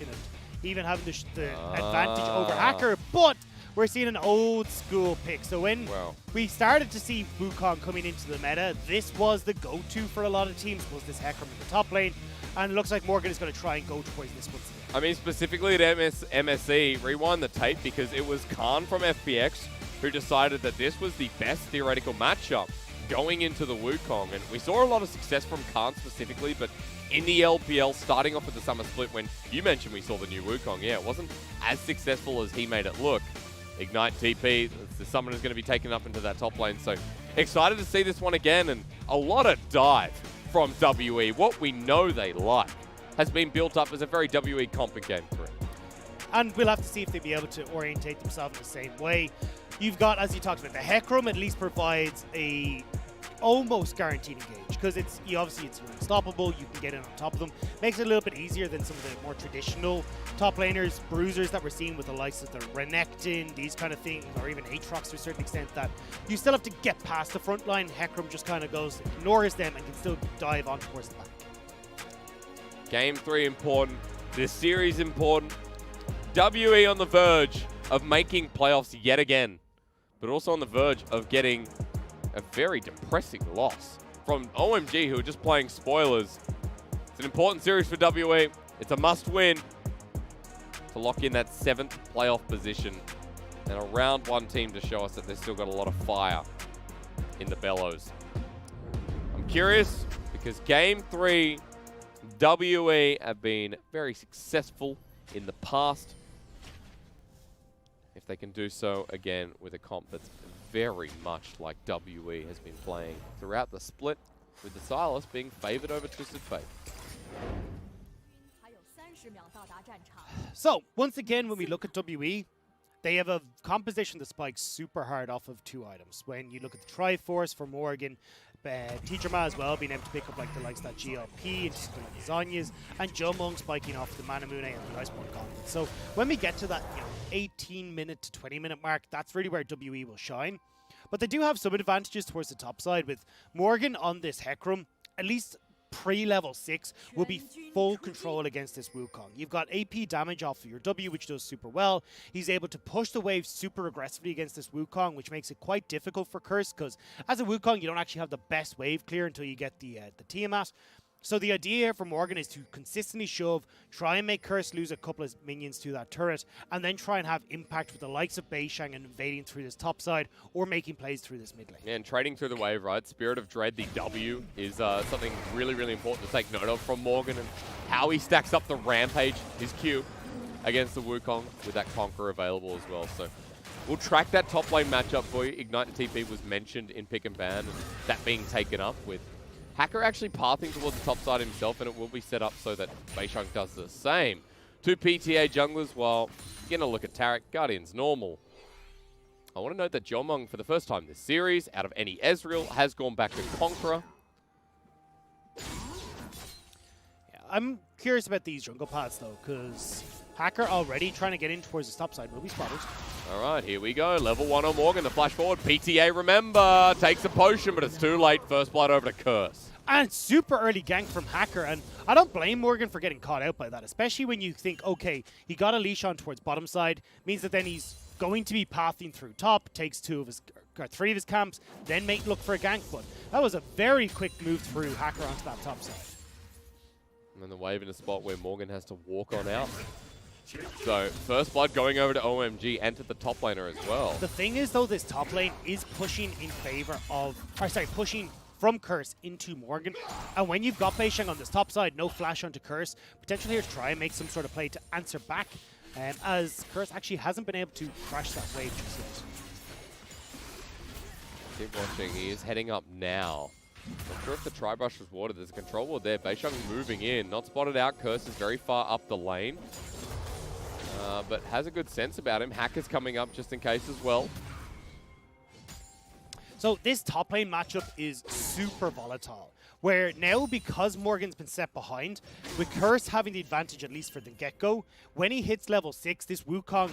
and even having the advantage over Hacker, but we're seeing an old school pick. So when we started to see Wukong coming into the meta, this was the go-to for a lot of teams, was this Hecarim in the top lane, and it looks like Morgan is going to try and go towards this once again. I mean, specifically at MSC, rewind the tape, because it was Khan from FPX who decided that this was the best theoretical matchup going into the Wukong, and we saw a lot of success from Khan specifically, but in the LPL, starting off with the summer split, when you mentioned we saw the new Wukong, yeah, it wasn't as successful as he made it look. Ignite TP, the summoner is going to be taken up into that top lane, so excited to see this one again, and a lot of dive from WE. What we know they like has been built up as a very WE comp in Game 3. And we'll have to see if they'll be able to orientate themselves in the same way. You've got, as you talked about, the Hecarim at least provides a almost guaranteed engage, because obviously it's unstoppable, you can get in on top of them. Makes it a little bit easier than some of the more traditional top laners, bruisers that we're seeing with the likes of the Renekton, these kind of things, or even Aatrox to a certain extent, that you still have to get past the front line. Hecarim just kind of goes, ignores them, and can still dive on towards the back. Game 3 important, this series important. WE on the verge of making playoffs yet again, but also on the verge of getting a very depressing loss from OMG, who are just playing spoilers. It's an important series for WE. It's a must-win to lock in that 7th playoff position, and a round 1 team to show us that they've still got a lot of fire in the bellows. I'm curious, because Game 3, WE have been very successful in the past. If they can do so again with a comp that's very much like WE has been playing throughout the split, with the Sylas being favored over Twisted Fate. So, once again, when we look at WE, they have a composition that spikes super hard off of 2 items. When you look at the Triforce for Morgan, Teacherma as well, being able to pick up like the likes of that GLP, and like Zhonya's, and Jiumeng spiking off the Manamune and the Iceborne Gauntlet. So when we get to that 18-minute to 20-minute mark, that's really where WE will shine. But they do have some advantages towards the top side, with Morgan on this Hecarim, at least pre-level 6, will be full control against this Wukong. You've got AP damage off of your W, which does super well. He's able to push the wave super aggressively against this Wukong, which makes it quite difficult for Curse, because as a Wukong, you don't actually have the best wave clear until you get the Tiamat. So the idea here for Morgan is to consistently shove, try and make Curse lose a couple of minions to that turret, and then try and have impact with the likes of beishang and invading through this top side, or making plays through this mid lane. Yeah, and trading through the wave, right? Spirit of Dread, the W, is something really, really important to take note of from Morgan, and how he stacks up the Rampage, his Q, against the Wukong, with that Conqueror available as well. So we'll track that top lane matchup for you. Ignite TP was mentioned in Pick and Ban, and that being taken up with Hacker actually pathing towards the top side himself, and it will be set up so that beishang does the same. 2 PTA junglers, while you're going to look at Taric, Guardian's normal. I want to note that Jiumeng, for the first time this series, out of any Ezreal, has gone back to Conqueror. Yeah, I'm curious about these jungle paths, though, because Hacker already trying to get in towards the top side will be spotted. All right, here we go. Level 1 on Morgan, the flash forward. PTA, remember, takes a potion, but it's too late. First blood over to Curse. And super early gank from Hacker, and I don't blame Morgan for getting caught out by that, especially when you think, okay, he got a leash on towards bottom side, means that then he's going to be pathing through top, takes 3 of his camps, then make look for a gank, but that was a very quick move through Hacker onto that top side. And then the wave in a spot where Morgan has to walk on out. So, first blood going over to OMG and to the top laner as well. The thing is, though, this top lane is pushing in favor of, pushing from Curse into Morgan. And when you've got beishang on this top side, no flash onto Curse, potentially here to try and make some sort of play to answer back, as Curse actually hasn't been able to crash that wave just yet. Keep watching, he is heading up now. Not sure if the Tri-Brush was watered. There's a control ward there. beishang moving in, not spotted out. Curse is very far up the lane. But has a good sense about him. Hacker's coming up just in case as well. So this top lane matchup is super volatile, where now, because Morgan's been set behind, with Curse having the advantage at least for the get-go, when he hits level 6, this Wukong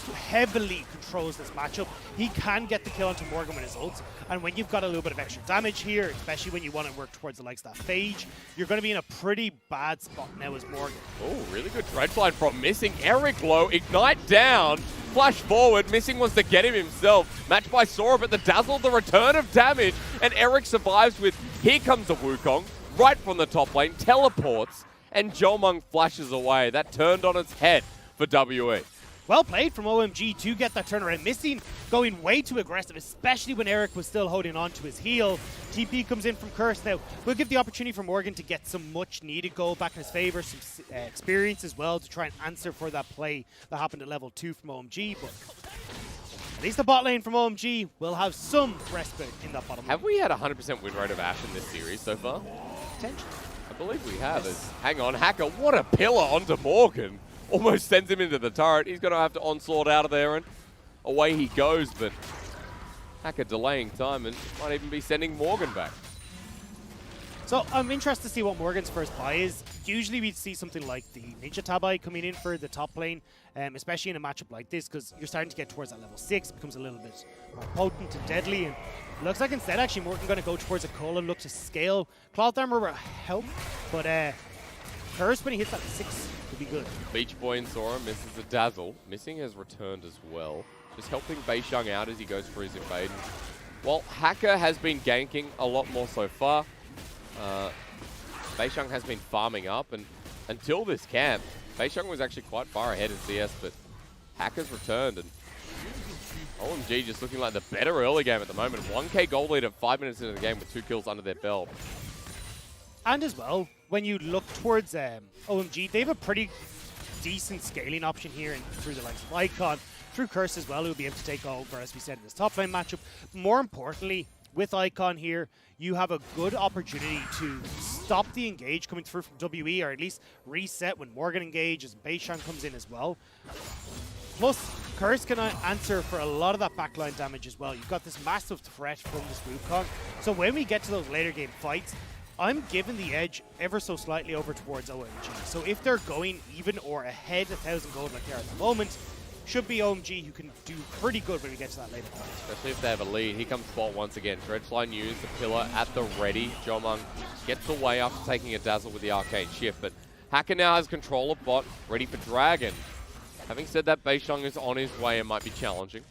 heavily controls this matchup. He can get the kill onto Morgan with his ults, and when you've got a little bit of extra damage here, especially when you want to work towards the likes of that Phage, you're going to be in a pretty bad spot now as Morgan. Oh, really good dredge line from Missing. Eric low, ignite down, flash forward. Missing wants to get him himself. Matched by Sora, but the dazzle, the return of damage, and Eric survives with, here comes the Wukong, right from the top lane, teleports, and Jiumeng flashes away. That turned on its head for WE. Well played from OMG to get that turnaround. Missing going way too aggressive, especially when Eric was still holding on to his heel. TP comes in from Curse now. We'll give the opportunity for Morgan to get some much needed goal back in his favor, some experience as well to try and answer for that play that happened at level 2 from OMG. But at least the bot lane from OMG will have some respite in that bottom lane. Have we had 100% win rate of Ashe in this series so far? Potentially. I believe we have. Hang on, Hacker, what a pillar onto Morgan. Almost sends him into the turret. He's going to have to onslaught out of there, and away he goes. But Hacker delaying time and might even be sending Morgan back. So I'm interested to see what Morgan's first buy is. Usually we'd see something like the Ninja Tabai coming in for the top lane, especially in a matchup like this, because you're starting to get towards that level 6. It becomes a little bit more potent and deadly. And it looks like instead, actually, Morgan going to go towards a Cole and look to scale. Cloth Armor will help, but Curse, when he hits that 6, will be good. Beach Boy and Sora misses the dazzle. Missing has returned as well. Just helping beishang out as he goes for his invade. While Hacker has been ganking a lot more so far, beishang has been farming up, and until this camp, beishang was actually quite far ahead in CS, but Hacker's returned, and OMG just looking like the better early game at the moment. 1k gold lead at 5 minutes into the game with 2 kills under their belt. And as well, when you look towards OMG, they have a pretty decent scaling option here through the likes of Icon, through Curse as well, who will be able to take over, as we said, in this top lane matchup. More importantly, with Icon here, you have a good opportunity to stop the engage coming through from WE, or at least reset when Morgan engages and beishang comes in as well. Plus, Curse can answer for a lot of that backline damage as well. You've got this massive threat from this Wukong. So when we get to those later game fights, I'm giving the edge ever so slightly over towards OMG. So if they're going even or ahead 1,000 gold like they are at the moment, should be OMG who can do pretty good when we get to that later point. Especially if they have a lead. Here comes Spot once again. Dredgeline used, the pillar at the ready. Jiumeng gets away after taking a dazzle with the arcane shift, but Hacker now has control of bot, ready for Dragon. Having said that, beishang is on his way and might be challenging.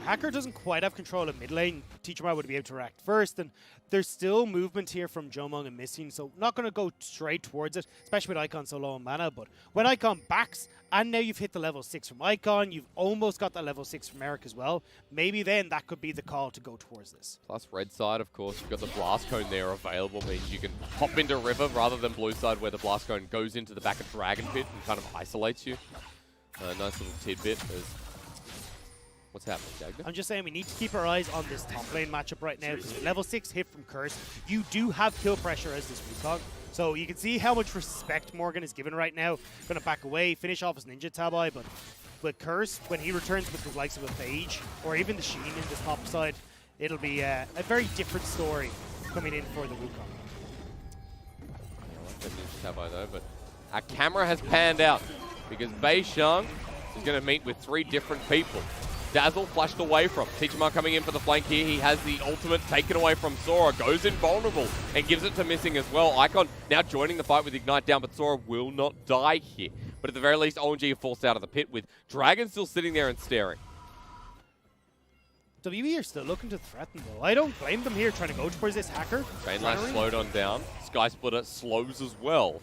Hacker doesn't quite have control of mid lane. Teacherma would be able to react first, and there's still movement here from Jiumeng and Missing, so not going to go straight towards it, especially with Icon so low on mana. But when Icon backs, and now you've hit the level 6 from Icon, you've almost got that level 6 from Eric as well, maybe then that could be the call to go towards this. Plus red side, of course, you've got the blast cone there available, means you can hop into river rather than blue side where the blast cone goes into the back of Dragon Pit and kind of isolates you. Nice little tidbit. What's happening, Jagna? I'm just saying we need to keep our eyes on this top lane matchup right now, because level 6 hit from Curse, you do have kill pressure as this Wukong. So you can see how much respect Morgan is given right now. Going to back away, finish off his Ninja Tabai, but with Curse, when he returns with the likes of a Phage, or even the Sheen in this top side, it'll be a very different story coming in for the Wukong. I like that Ninja Tabai though, but our camera has panned out, because beishang is going to meet with 3 different people. Dazzle flashed away from. Teacherma coming in for the flank here. He has the ultimate taken away from Sora. Goes invulnerable and gives it to Missing as well. Icon now joining the fight with Ignite down, but Sora will not die here. But at the very least, OMG are forced out of the pit with Dragon still sitting there and staring. WE are still looking to threaten though. I don't blame them here trying to go towards this Hacker. Chain Lash slowed on down. Sky Splitter slows as well.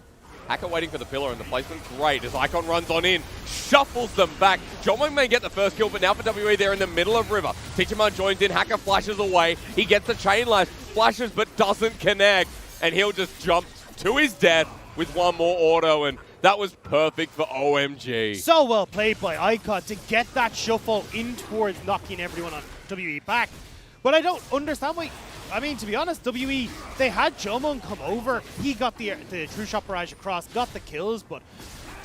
Hacker waiting for the pillar, and the placement great as Icon runs on in, shuffles them back. Jiumeng may get the first kill, but now for WE, they're in the middle of river. Teacherma joins in, Hacker flashes away. He gets the Chain Lash, flashes but doesn't connect, and he'll just jump to his death with one more auto, and that was perfect for OMG. So well played by Icon to get that shuffle in towards knocking everyone on WE back. But I don't understand why. I mean, to be honest, WE, they had Jiumeng come over. He got the True Shot Barrage across, got the kills, but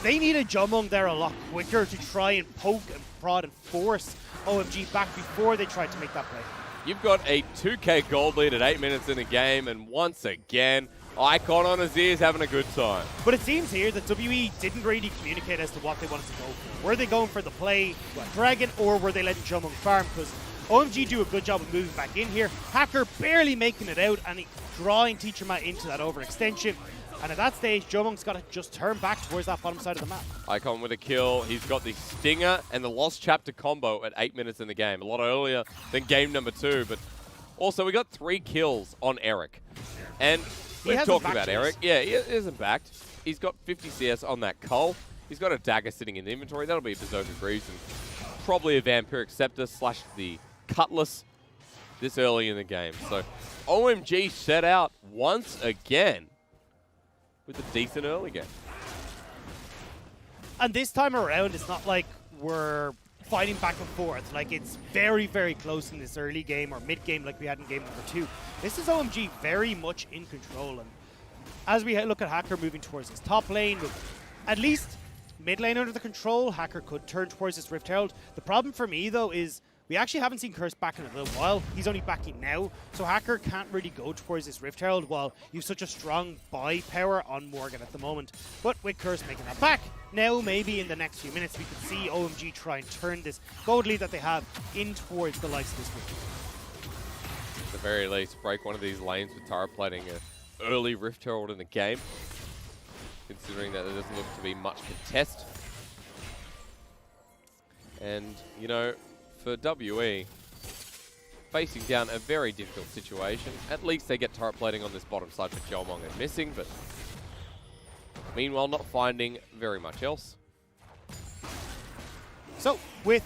they needed Jiumeng there a lot quicker to try and poke and prod and force OMG back before they tried to make that play. You've got a 2k gold lead at 8 minutes in the game, and once again, Icon on Azir is having a good time. But it seems here that WE didn't really communicate as to what they wanted to go for. Were they going for the play, Dragon, or were they letting Jiumeng farm? Because OMG do a good job of moving back in here. Hacker barely making it out and drawing Teacherma into that overextension. And at that stage, Jiumeng's got to just turn back towards that bottom side of the map. Icon with a kill. He's got the Stinger and the Lost Chapter combo at 8 minutes in the game. A lot earlier than game number 2. But also, we got 3 kills on Eric. And we've talked about Eric. Yeah, he isn't backed. He's got 50 CS on that Cull. He's got a dagger sitting in the inventory. That'll be a Berserker Greaves and probably a Vampiric Scepter / the Cutlass this early in the game. So OMG set out once again with a decent early game. And this time around, it's not like we're fighting back and forth. Like, it's very, very close in this early game or mid-game like we had in game number 2. This is OMG very much in control. And as we look at Hacker moving towards his top lane, with at least mid lane under the control, Hacker could turn towards this Rift Herald. The problem for me, though, is we actually haven't seen Curse back in a little while. He's only backing now, so Hacker can't really go towards this Rift Herald while you have such a strong buy power on Morgan at the moment. But with Curse making that back, now maybe in the next few minutes we could see OMG try and turn this gold lead that they have in towards the likes of this Rift Herald. At the very least, break one of these lanes with Taric plating an early Rift Herald in the game, considering that there doesn't look to be much contest. And, you know, for WE, facing down a very difficult situation. At least they get turret plating on this bottom side for Jiumeng and missing, but meanwhile not finding very much else. So, with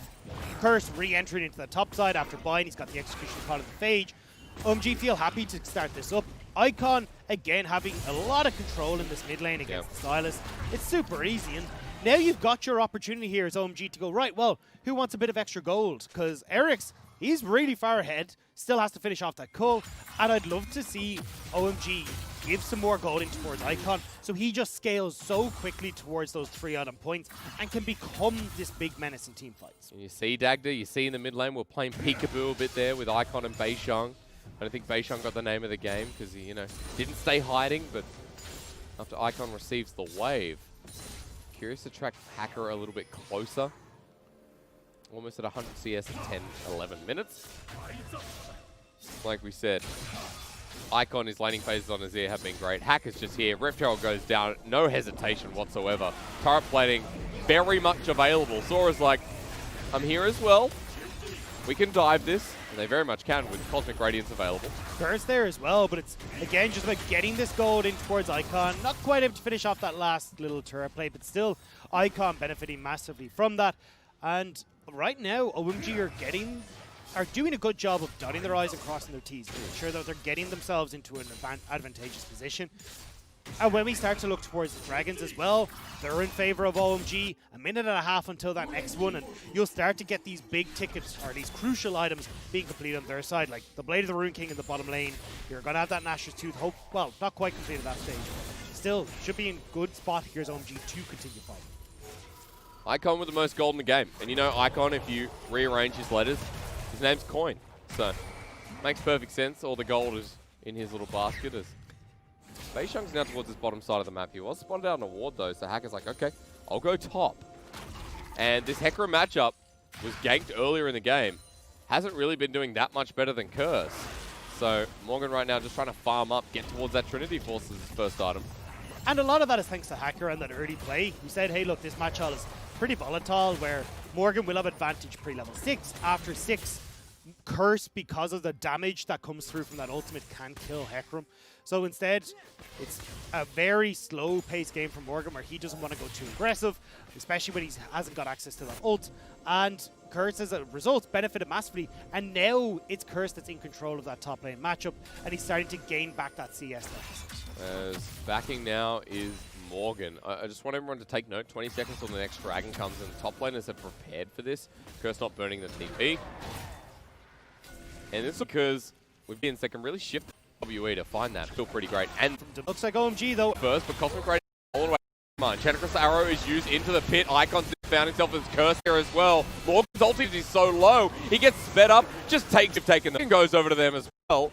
Curse re-entering into the top side after buying, he's got the execution part of the phage. OMG feel happy to start this up. Icon, again, having a lot of control in this mid lane against the Sylas. It's super easy, and now you've got your opportunity here as OMG to go, right, well, who wants a bit of extra gold? Because Eric's, he's really far ahead, still has to finish off that cull, and I'd love to see OMG give some more gold in towards Icon, so he just scales so quickly towards those 3 item points and can become this big menace in team fights. And you see Dagda, you see in the mid lane, we're playing peekaboo a bit there with Icon and beishang. I don't think beishang got the name of the game because he, you know, didn't stay hiding, but after Icon receives the wave, curious to track Hacker a little bit closer. Almost at 100 CS in 10, 11 minutes. Like we said, Icon, his laning phases on Azir have been great. Hacker's just here. Rift Herald goes down. No hesitation whatsoever. Turret plating very much available. Sora's like, I'm here as well. We can dive this. And they very much can with Cosmic Radiance available. Curse there as well, but it's, again, just about getting this gold in towards Icon. Not quite able to finish off that last little turret play, but still Icon benefiting massively from that. And right now, OMG are doing a good job of dotting their I's and crossing their T's to ensure that they're getting themselves into an advantageous position. And when we start to look towards the Dragons as well, they're in favor of OMG. A minute and a half until that next one, and you'll start to get these big tickets, or these crucial items being completed on their side, like the Blade of the Rune King in the bottom lane. You're going to have that Nashor's Tooth, well, not quite completed at that stage. Still, should be in good spot here's OMG to continue fighting. Icon with the most gold in the game. And you know, Icon, if you rearrange his letters, his name's Coin. So, makes perfect sense. All the gold is in his little basket. As beishang's now towards this bottom side of the map. He was spotted out on a ward though, so Hacker's like, okay, I'll go top. And this Hecarim matchup was ganked earlier in the game. Hasn't really been doing that much better than Curse. So, Morgan right now just trying to farm up, get towards that Trinity Force as his first item. And a lot of that is thanks to Hacker and that early play. He said, hey, look, this matchup is pretty volatile, where Morgan will have advantage pre-level 6. After 6, Curse, because of the damage that comes through from that ultimate, can kill Hecarim. So instead, it's a very slow-paced game for Morgan where he doesn't want to go too aggressive, especially when he hasn't got access to that ult. And Curse, as a result, benefited massively. And now it's Curse that's in control of that top lane matchup, and he's starting to gain back that CS deficit. As backing now is Morgan. I just want everyone to take note. 20 seconds till the next dragon comes in. The top laners have prepared for this. Curse not burning the TP. And this is because we've been second really shift WE to find that. Feel pretty great. And looks like OMG though. First, but Cosmic Radiance all the way. Come on, Chandra's arrow is used into the pit. Icon found himself as Curse here as well. Morgan's ulti is so low. He gets sped up. Just taking them and goes over to them as well.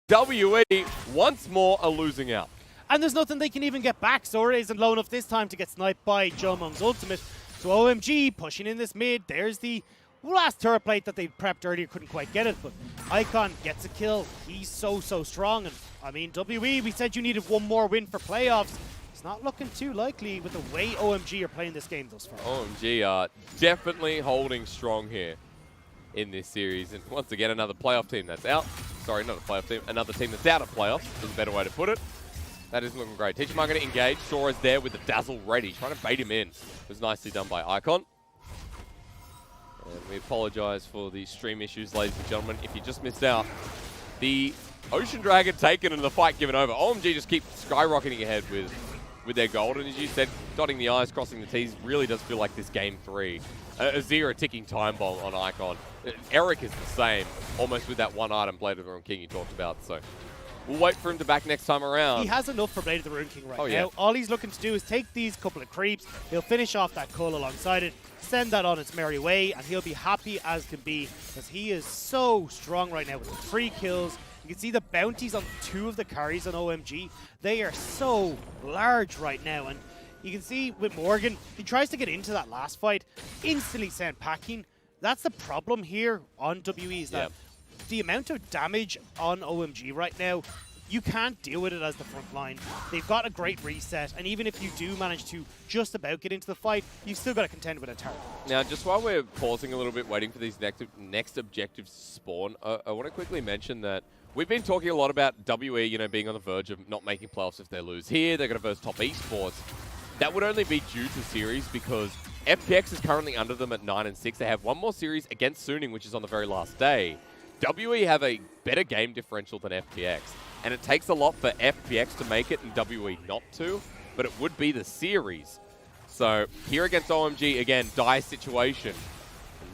WE once more are losing out. And there's nothing they can even get back. Sora isn't low enough this time to get sniped by Jiumeng's ultimate. So OMG pushing in this mid. There's the last turret plate that they prepped earlier, couldn't quite get it. But Icon gets a kill. He's so strong. And I mean, WE, we said you needed one more win for playoffs. It's not looking too likely with the way OMG are playing this game thus far. OMG are definitely holding strong here in this series. And once again, another playoff team that's out. Sorry, not a playoff team. Another team that's out of playoffs is a better way to put it. That is looking great. Teacherma going to engage. Sora's there with the dazzle ready, trying to bait him in. It was nicely done by Icon. And we apologize for the stream issues, ladies and gentlemen. If you just missed out, the Ocean Dragon taken and the fight given over. OMG just keep skyrocketing ahead with their gold. And as you said, dotting the I's, crossing the T's, really does feel like this game 3. Azir a ticking time bomb on Icon. Eric is the same, almost with that one item, Blade of the Rune King you talked about. So we'll wait for him to back next time around. He has enough for Blade of the Rune King right now. Yeah. All he's looking to do is take these couple of creeps. He'll finish off that cull alongside it, send that on its merry way, and he'll be happy as can be because he is so strong right now with the 3 kills. You can see the bounties on 2 of the carries on OMG. They are so large right now. And you can see with Morgan, he tries to get into that last fight, instantly sent packing. That's the problem here on WE is that the amount of damage on OMG right now, you can't deal with it as the front line. They've got a great reset, and even if you do manage to just about get into the fight, you've still got to contend with a Taric. Now, just while we're pausing a little bit, waiting for these next objectives to spawn, I want to quickly mention that we've been talking a lot about WE, you know, being on the verge of not making playoffs if they lose here. They're going to verse top esports. That would only be due to series because FPX is currently under them at 9-6. They have one more series against Suning, which is on the very last day. WE have a better game differential than FPX, and it takes a lot for FPX to make it and WE not to, but it would be the series. So here against OMG, again, dire situation.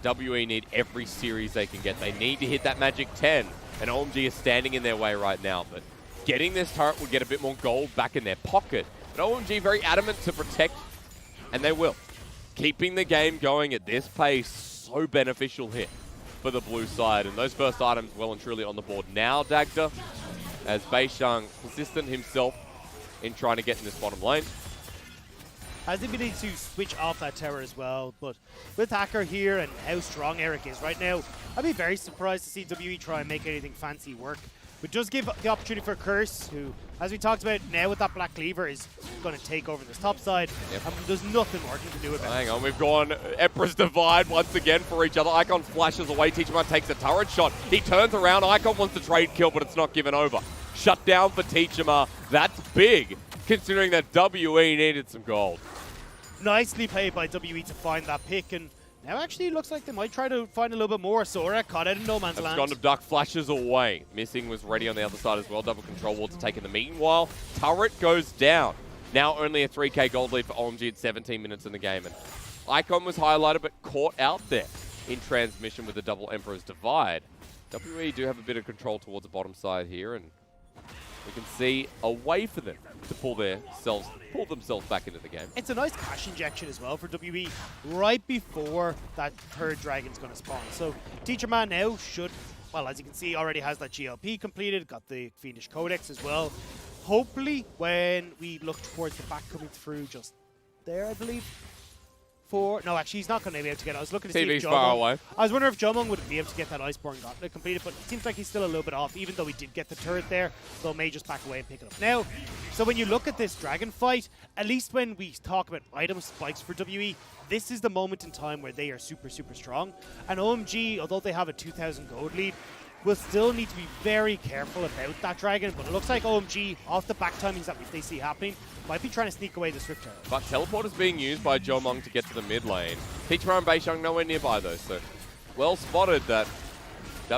And WE need every series they can get. They need to hit that magic 10, and OMG is standing in their way right now, but getting this turret would get a bit more gold back in their pocket. But OMG very adamant to protect, and they will. Keeping the game going at this pace, so beneficial here for the blue side. And those first items well and truly on the board now, Dagda, as beishang consistent himself in trying to get in this bottom lane. Has the ability to switch off that tower as well, but with Hacker here and how strong Eric is right now, I'd be very surprised to see WE try and make anything fancy work. But does give the opportunity for Curse, who, as we talked about, now with that Black Cleaver is going to take over this top side. And there's nothing more he can do about it. Hang on, we've gone Emperor's Divide once again for each other. Icon flashes away, Teacherma takes a turret shot. He turns around, Icon wants to trade kill, but it's not given over. Shut down for Teacherma. That's big, considering that WE needed some gold. Nicely played by WE to find that pick, and now actually it looks like they might try to find a little bit more. Sora caught out in no man's land. Abscond Duck flashes away. Missing was ready on the other side as well. Double control wards are taking the meanwhile. Turret goes down. Now only a 3k gold lead for OMG at 17 minutes in the game. And Icon was highlighted but caught out there in transmission with the double Emperor's Divide. WE do have a bit of control towards the bottom side here, and we can see a way for them to pull themselves back into the game. It's a nice cash injection as well for WE right before that third dragon's going to spawn. So Teacherma now should, well, as you can see, already has that GLP completed, got the Fiendish Codex as well. Hopefully, when we look towards the back coming through just there, I believe. No, actually, he's not going to be able to get it. I was looking to see if far away. I was wondering if Jiumeng would be able to get that Iceborne Gauntlet completed, but it seems like he's still a little bit off, even though he did get the turret there. So may just back away and pick it up. Now, so when you look at this dragon fight, at least when we talk about item spikes for WE, this is the moment in time where they are super strong. And OMG, although they have a 2,000 gold lead, will still need to be very careful about that dragon. But it looks like OMG, off the back timings that they see happening, might be trying to sneak away the Swift Arrow. But teleport is being used by Jiumeng to get to the mid lane. Teacherma and beishang nowhere nearby though, so well spotted that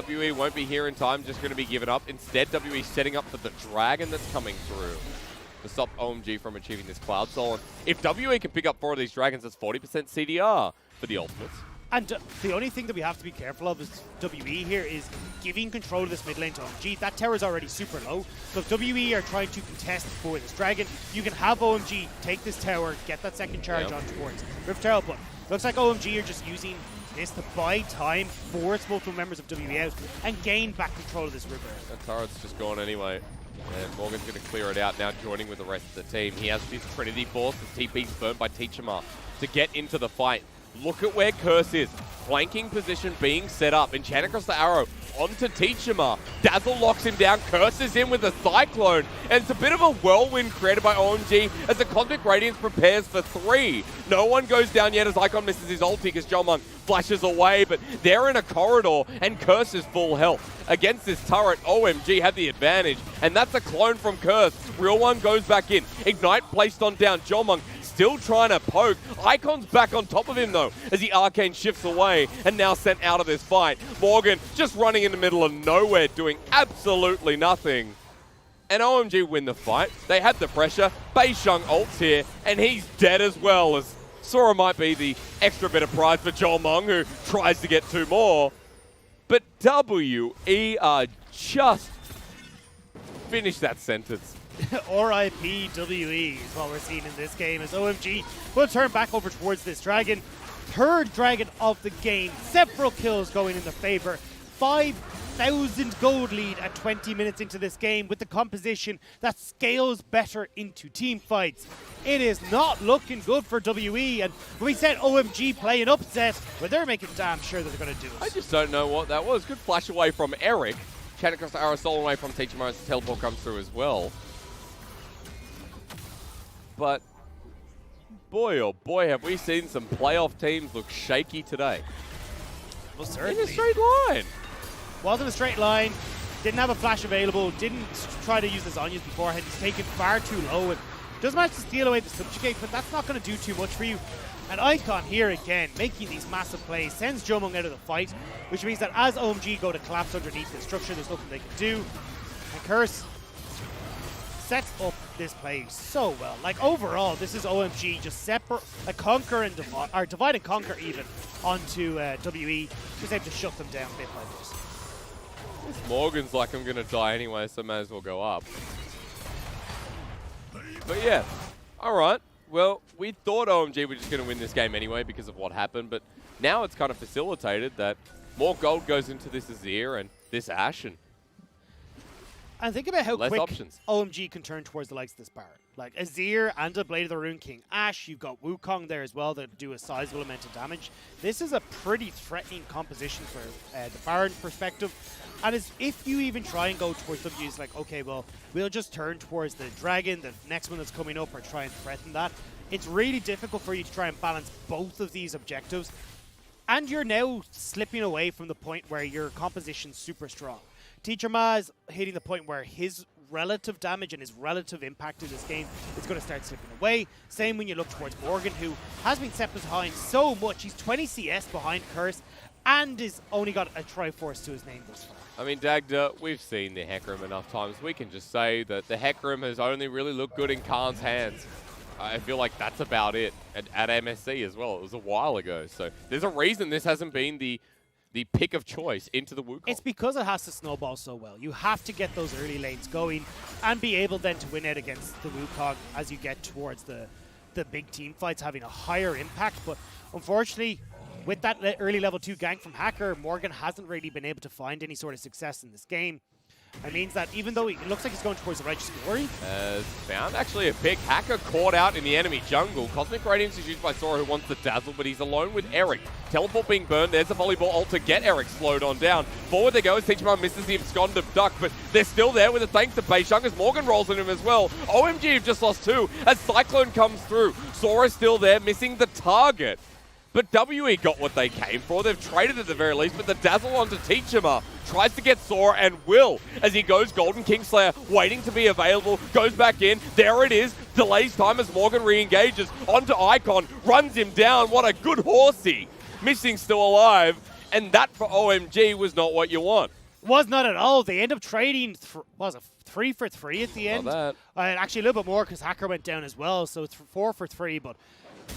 WE won't be here in time, just going to be given up. Instead, WE setting up for the dragon that's coming through to stop OMG from achieving this Cloud Soul. And if WE can pick up 4 of these dragons, that's 40% CDR for the ultimates. And the only thing that we have to be careful of is WE here is giving control of this mid lane to OMG. That tower is already super low. So if WE are trying to contest for this dragon, you can have OMG take this tower, get that second charge on towards Rift Herald. But looks like OMG are just using this to buy time, force multiple members of WE out, and gain back control of this river. That turret's just gone anyway. And Morgan's going to clear it out now, joining with the rest of the team. He has this Trinity Force. The TP's burnt by Teacherma to get into the fight. Look at where Curse is. Flanking position being set up. Enchant across the arrow onto Teacherma. Dazzle locks him down. Curse is in with a Cyclone. And it's a bit of a whirlwind created by OMG as the Cosmic Radiance prepares for 3. No one goes down yet as Icon misses his ulti because Jiumeng flashes away. But they're in a corridor and Curse is full health. Against this turret, OMG had the advantage. And that's a clone from Curse. Real one goes back in. Ignite placed on down. Jiumeng still trying to poke. Icon's back on top of him though, as the Arcane shifts away and now sent out of this fight. Morgan just running in the middle of nowhere, doing absolutely nothing. And OMG win the fight. They had the pressure. Beishang ults here, and he's dead as well, as Sora might be the extra bit of prize for Jiumeng, who tries to get 2 more. But WE are just... Finish that sentence. RIP WE is what we're seeing in this game as OMG will turn back over towards this dragon. 3rd dragon of the game. Several kills going in their favor. 5,000 gold lead at 20 minutes into this game with the composition that scales better into team fights. It is not looking good for WE, and when we said OMG play an upset, well, they're making damn sure that they're going to do it. I just don't know what that was. Good flash away from Eric. Chat across the arrow, stolen away from Teacherma as the teleport comes through as well. But boy, oh boy, have we seen some playoff teams look shaky today. Well, certainly. In a straight line. Wasn't a straight line. Didn't have a flash available. Didn't try to use the Zhonya's beforehand. He's taken far too low and does manage to steal away the subjugate, but that's not going to do too much for you. And Icon here again, making these massive plays, sends Jiumeng out of the fight, which means that as OMG go to collapse underneath the structure, there's nothing they can do. And Curse sets up this play so well. Like overall, this is OMG just separate, conquer and divide, or divide and conquer even onto WE. Just able to shut them down bit by bit. This Morgan's like, I'm gonna die anyway, so may as well go up. But yeah, all right. Well, we thought OMG were just gonna win this game anyway because of what happened, but now it's kind of facilitated that more gold goes into this Azir and this Ashe, and think about how less quick options. OMG can turn towards the likes of this Baron. Like Azir and a Blade of the Rune King Ashe, you've got Wukong there as well that do a sizable amount of damage. This is a pretty threatening composition for the Baron perspective. And if you even try and go towards W, it's like, okay, well, we'll just turn towards the dragon, the next one that's coming up, or try and threaten that. It's really difficult for you to try and balance both of these objectives. And you're now slipping away from the point where your composition's super strong. Teacherma is hitting the point where his relative damage and his relative impact in this game is going to start slipping away. Same when you look towards Morgan, who has been set behind so much. He's 20 CS behind Curse and has only got a Triforce to his name thus far. I mean, Dagda, we've seen the Hecarim enough times. We can just say that the Hecarim has only really looked good in Khan's hands. I feel like that's about it. At MSC as well. It was a while ago. So there's a reason this hasn't been the pick of choice into the Wukong. It's because it has to snowball so well. You have to get those early lanes going and be able then to win out against the Wukong as you get towards the big team fights having a higher impact. But unfortunately, with that early level 2 gank from Hacker, Morgan hasn't really been able to find any sort of success in this game. It means that even though it looks like he's going towards the Righteous Glory, has found actually a pick. Hacker caught out in the enemy jungle. Cosmic Radiance is used by Sora, who wants the dazzle, but he's alone with Eric. Teleport being burned. There's a volleyball ult to get Eric slowed on down. Forward they go as Teacherma misses the abscond of Duck, but they're still there with a thanks to beishang as Morgan rolls on him as well. OMG have just lost 2 as Cyclone comes through. Sora's still there, missing the target. But WE got what they came for. They've traded at the very least, but the dazzle onto Teacherma tries to get Sora and will as he goes Golden Kingslayer, waiting to be available, goes back in. There it is. Delays time as Morgan re-engages onto Icon, runs him down. What a good horsey. Missing still alive, and that for OMG was not what you want. was not at all. They end up trading, was it 3 for 3 at the end? Actually a little bit more because Hacker went down as well, so it's 4 for 3, but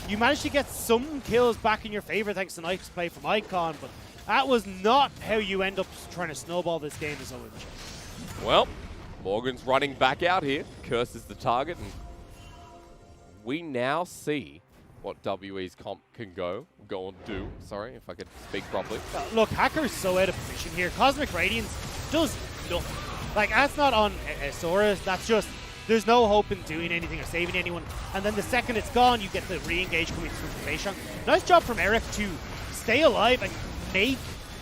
you managed to get some kills back in your favor thanks to nice play from Icon, but that was not how you end up trying to snowball this game as OMG. Well, Morgan's running back out here. Curse is the target, and we now see what WE's comp can go and do. Sorry, if I could speak properly. Look, Hacker's so out of position here. Cosmic Radiance does nothing. Like, that's not on Sora. That's just, there's no hope in doing anything or saving anyone. And then the second it's gone, you get the re-engage coming through from beishang. Nice job from Eric to stay alive and make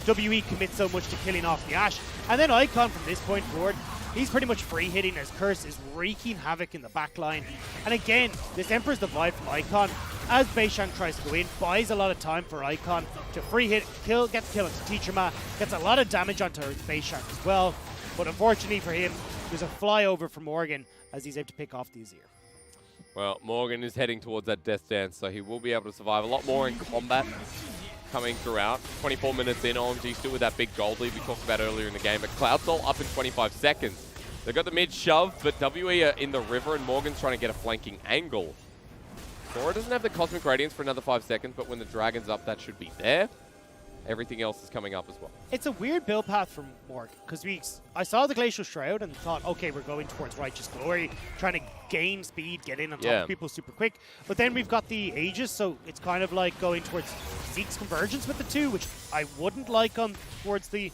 WE commit so much to killing off the Ashe. And then Icon from this point forward, he's pretty much free hitting as Curse is wreaking havoc in the back line. And again, this Emperor's Divide from Icon, as beishang tries to go in, buys a lot of time for Icon to free hit, kill, get the kill onto Teacherma, gets a lot of damage onto beishang as well. But unfortunately for him, there's a flyover from Morgan as he's able to pick off the Azir. Well, Morgan is heading towards that death dance, so he will be able to survive a lot more in combat coming throughout. 24 minutes in, OMG still with that big gold lead we talked about earlier in the game, but Cloud Soul up in 25 seconds. They've got the mid shove, but WE are in the river and Morgan's trying to get a flanking angle. Sora doesn't have the Cosmic Radiance for another 5 seconds, but when the Dragon's up, that should be there. Everything else is coming up as well. It's a weird build path from Morgan, because I saw the Glacial Shroud and thought, okay, we're going towards Righteous Glory, trying to gain speed, get in on top of people super quick. But then we've got the Aegis, so it's kind of like going towards Zeke's convergence with the two, which I wouldn't like on towards the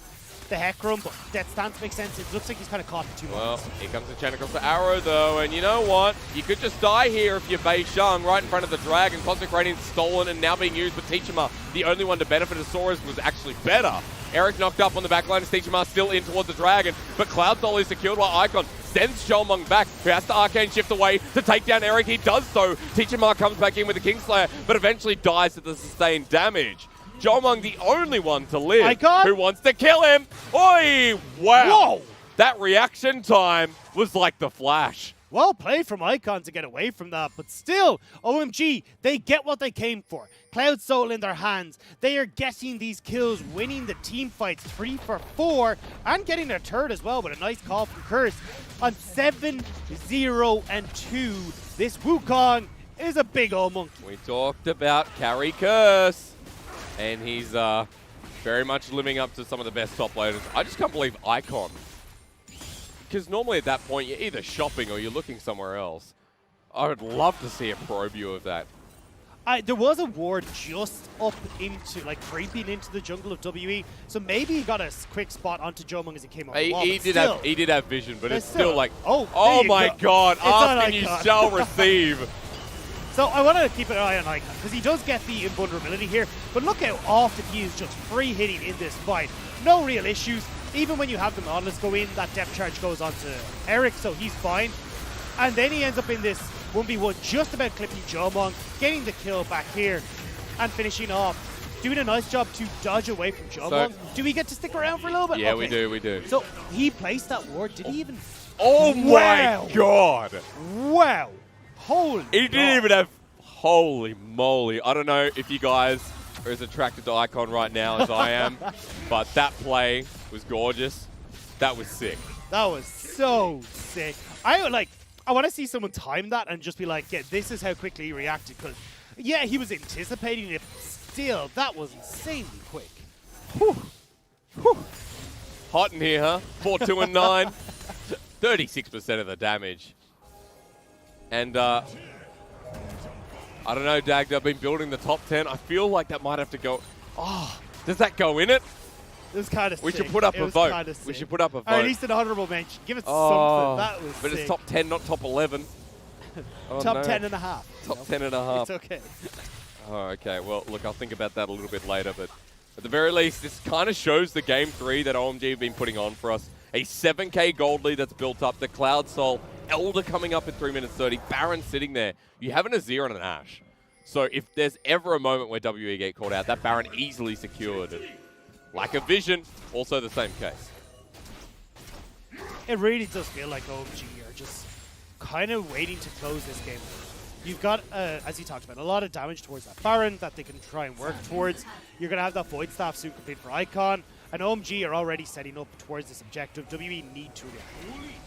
Hecarim, but that stance makes sense. It looks like he's kind of caught in 2 moments. Well, here comes the chain across the arrow, though, and you know what? You could just die here if you're beishang right in front of the Dragon. Cosmic Radiance stolen and now being used, but Teacherma, the only one to benefit of Sora's, was actually better. Eric knocked up on the back line as Teacherma still in towards the Dragon, but Cloud Soul is secured while Icon sends Jiumeng back, who has to Arcane Shift away to take down Eric. He does so. Teacherma comes back in with the Kingslayer, but eventually dies to the sustained damage. Jiumeng, the only one to live, Icon? who wants to kill him. Oi! Wow! Whoa! That reaction time was like the Flash. Well played from Icon to get away from that, but still, OMG, they get what they came for. Cloud Soul in their hands. They are getting these kills, winning the team fights 3 for 4, and getting their third as well with a nice call from Curse. On 7-0-2, this Wukong is a big old monkey. We talked about carry Curse, and he's very much living up to some of the best top laners. I just can't believe Icon. Because normally at that point, you're either shopping or you're looking somewhere else. I would love to see a pro view of that. There was a ward just up into, like, creeping into the jungle of WE, so maybe he got a quick spot onto Jiumeng as he came off the wall. He did have vision, but it's still like, oh my God, ask and you Icon. shall receive. So I want to keep an eye on Icon, because he does get the invulnerability here, but look how often he is just free hitting in this fight. No real issues. Even when you have the Nautilus go in, that depth charge goes on to Eric, so he's fine. And then he ends up in this 1v1, just about clipping Jiumeng, getting the kill back here, and finishing off. Doing a nice job to dodge away from Jiumeng. Do we get to stick around for a little bit? Yeah, okay. we do. So he placed that ward. Did he even... Oh my God! Wow! Holy He didn't even have... Holy moly. I don't know if you guys are as attracted to Icon right now as I am, but that play was gorgeous. That was sick. That was so sick. I want to see someone time that and just be like, yeah, this is how quickly he reacted. Because, yeah, he was anticipating it. Still, that was insanely quick. Whew. Whew. Hot in here, huh? 4-2-9. 36% of the damage. And, I don't know, Dag, they've been building the top 10. I feel like that might have to go... Oh, does that go in it? It was kind of sick. We should put up a vote. We should put up a vote. Or at least an honorable mention. Give it something. That was But sick. it's top 10, not top 11. Oh, top no. 10 and a half. Top 10 and a half. It's okay. Oh, okay. Well, look, I'll think about that a little bit later. But at the very least, this kind of shows the game 3 that OMG have been putting on for us. A 7k gold lead that's built up. The Cloud Soul. Elder coming up in 3 minutes 30. Baron sitting there. You have an Azir and an Ashe. So if there's ever a moment where WE get caught out, that Baron easily secured. And lack of vision, also the same case. It really does feel like OMG are just kind of waiting to close this game. You've got, as you talked about, a lot of damage towards that Baron that they can try and work towards. You're going to have that Void Staff soon complete for Icon. And OMG are already setting up towards this objective. WE need to react.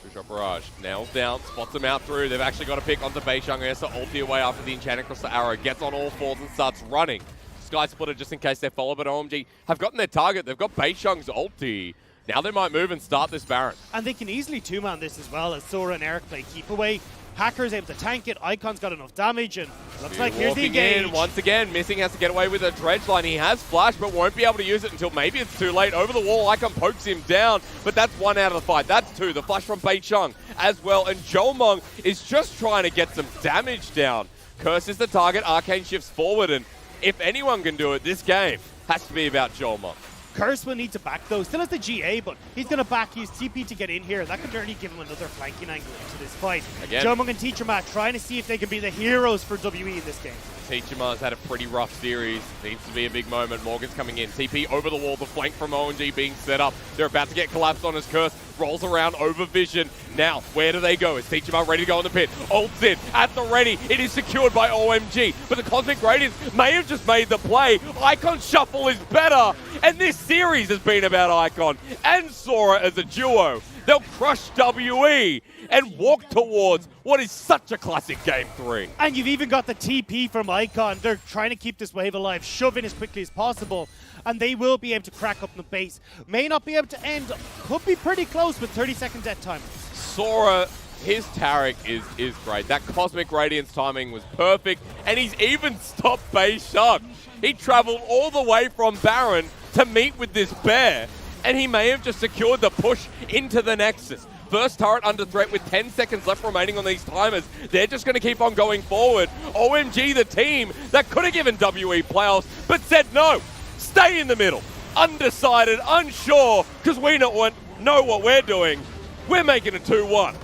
Two-shot barrage. Nails down, spots him out through. They've actually got to pick onto beishang. He has to ulti away after the enchant across the arrow. Gets on all fours and starts running. Sky Splitter just in case they follow, but OMG have gotten their target. They've got beishang's ulti. Now they might move and start this Baron. And they can easily two-man this as well as Sora and Eric play keep away. Hacker's able to tank it. Icon's got enough damage, and looks like here's the Walking engage. in, once again, Missing has to get away with a dredge line. He has flash, but won't be able to use it until maybe it's too late. Over the wall, Icon pokes him down, but that's one out of the fight. That's two. The flash from beishang as well, and Jiumeng is just trying to get some damage down. Curse is the target. Arcane shifts forward, and if anyone can do it, this game has to be about Jiumeng. Curse will need to back though. Still has the GA, but he's going to back use TP to get in here. That could really give him another flanking angle into this fight. Again. Jiumeng and Teacherma trying to see if they can be the heroes for WE in this game. Teacherma's had a pretty rough series. Needs to be a big moment. Morgan's coming in. TP over the wall. The flank from OMG being set up. They're about to get collapsed on his Curse. Rolls around over vision. Now, where do they go? Is Teacherma ready to go in the pit? Ults in. At the ready. It is secured by OMG. But the Cosmic Radiance may have just made the play. Icon Shuffle is better. And this series has been about Icon and Sora as a duo. They'll crush WE and walk towards what is such a classic Game 3. And you've even got the TP from Icon. They're trying to keep this wave alive, shove in as quickly as possible, and they will be able to crack up the base. May not be able to end, could be pretty close with 30-second death time. Sora, his Taric is great. That Cosmic Radiance timing was perfect, and he's even stopped beishang. He traveled all the way from Baron to meet with this bear, and he may have just secured the push into the Nexus. First turret under threat with 10 seconds left remaining on these timers. They're just going to keep on going forward. OMG, the team that could have given WE playoffs, but said no. Stay in the middle. Undecided, unsure, because we know what we're doing. We're making it 2-1.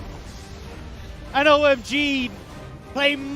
And OMG playing